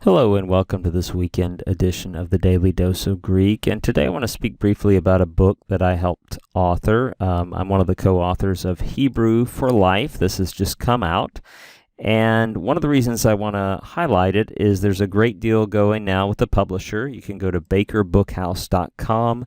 Hello and welcome to this weekend edition of the Daily Dose of Greek. And today I want to speak briefly about a book that I helped author. I'm one of the co-authors of Hebrew for Life. This has just come out. And one of the reasons I want to highlight it is there's a great deal going now with the publisher. You can go to bakerbookhouse.com.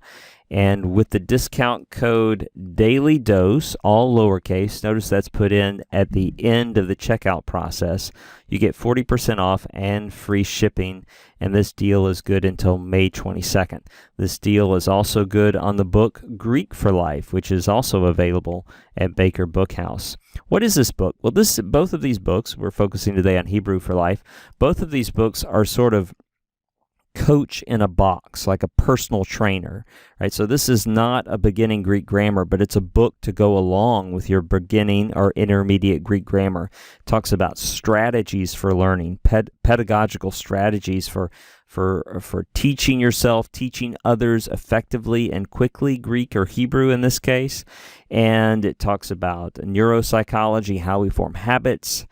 And with the discount code Daily Dose, all lowercase, notice that's put in at the end of the checkout process, you get 40% off and free shipping. And this deal is good until May 22nd. This deal is also good on the book Greek for Life, which is also available at Baker Bookhouse. What is this book? Well, both of these books, we're focusing today on Hebrew for Life, both of these books are sort of coach in a box, like a personal trainer, right? So this is not a beginning Greek grammar, but it's a book to go along with your beginning or intermediate Greek grammar. It talks about strategies for learning, pedagogical strategies for teaching yourself, teaching others effectively and quickly, Greek or Hebrew in this case. And it talks about neuropsychology, how we form habits,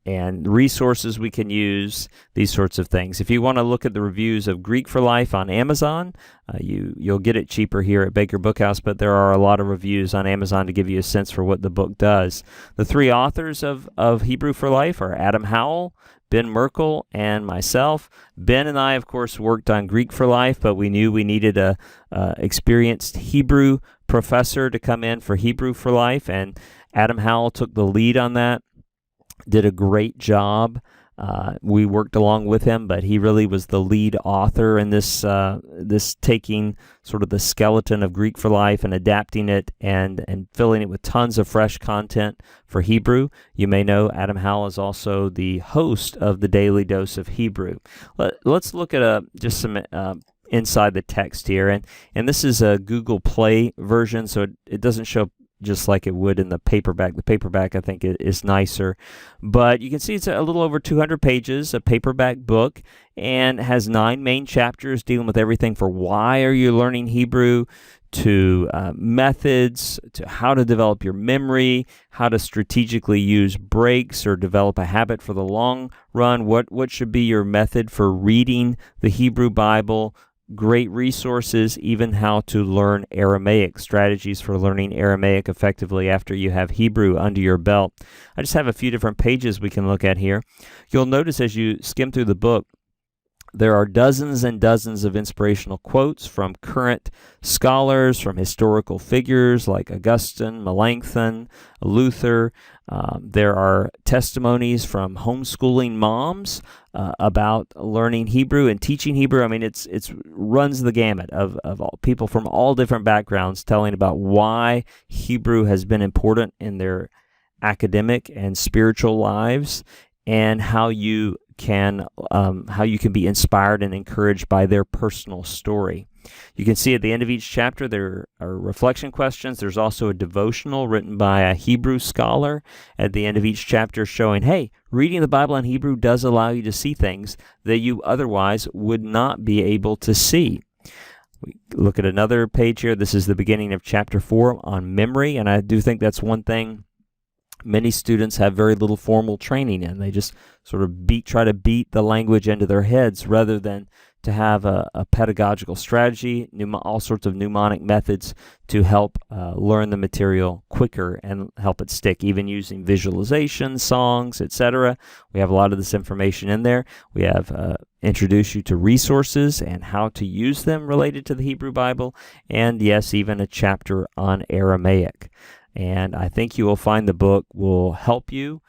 and resources we can use, these sorts of things. If you want to look at the reviews of Greek for Life on Amazon, you'll get it cheaper here at Baker Bookhouse, but there are a lot of reviews on Amazon to give you a sense for what the book does. The three authors of Hebrew for Life are Adam Howell, Ben Merkel, and myself. Ben and I, of course, worked on Greek for Life, but we knew we needed a experienced Hebrew professor to come in for Hebrew for Life, and Adam Howell took the lead on that. Did a great job. We worked along with him, but he really was the lead author in this taking sort of the skeleton of Greek for Life and adapting it and filling it with tons of fresh content for Hebrew. You may know Adam Howell is also the host of the Daily Dose of Hebrew. Let's look at just some inside the text here, and this is a Google Play version, so it doesn't show just like it would in the paperback. The paperback, I think, is nicer. But you can see it's a little over 200 pages, a paperback book, and has 9 main chapters dealing with everything from why are you learning Hebrew, to methods, to how to develop your memory, how to strategically use breaks or develop a habit for the long run, what should be your method for reading the Hebrew Bible, great resources, even how to learn Aramaic, strategies for learning Aramaic effectively after you have Hebrew under your belt. I just have a few different pages we can look at here. You'll notice as you skim through the book, there are dozens and dozens of inspirational quotes from current scholars, from historical figures like Augustine, Melanchthon, Luther. There are testimonies from homeschooling moms about learning Hebrew and teaching Hebrew. I mean, it's runs the gamut of all people from all different backgrounds telling about why Hebrew has been important in their academic and spiritual lives, and how you can be inspired and encouraged by their personal story. You can see at the end of each chapter there are reflection questions. There's also a devotional written by a Hebrew scholar at the end of each chapter showing, hey, reading the Bible in Hebrew does allow you to see things that you otherwise would not be able to see. We look at another page here. This is the beginning of chapter 4 on memory, and I do think that's one thing many students have very little formal training in. They just sort of try to beat the language into their heads rather than to have a pedagogical strategy, all sorts of mnemonic methods to help learn the material quicker and help it stick, even using visualization, songs, etc. We have a lot of this information in there. We have introduced you to resources and how to use them related to the Hebrew Bible, and yes, even a chapter on Aramaic. And I think you will find the book will help you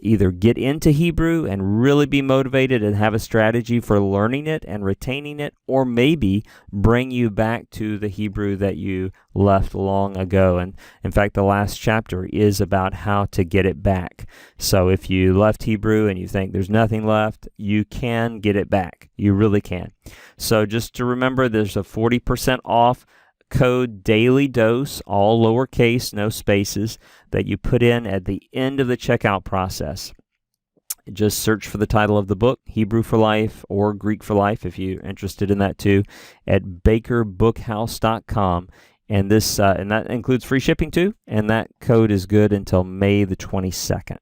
either get into Hebrew and really be motivated and have a strategy for learning it and retaining it, or maybe bring you back to the Hebrew that you left long ago. And in fact, the last chapter is about how to get it back. So if you left Hebrew and you think there's nothing left, you can get it back. You really can. So just to remember, there's a 40% off code Daily Dose, all lowercase, no spaces, that you put in at the end of the checkout process. Just search for the title of the book, Hebrew for Life or Greek for Life, if you're interested in that too, at bakerbookhouse.com. And that includes free shipping too, and that code is good until May the 22nd.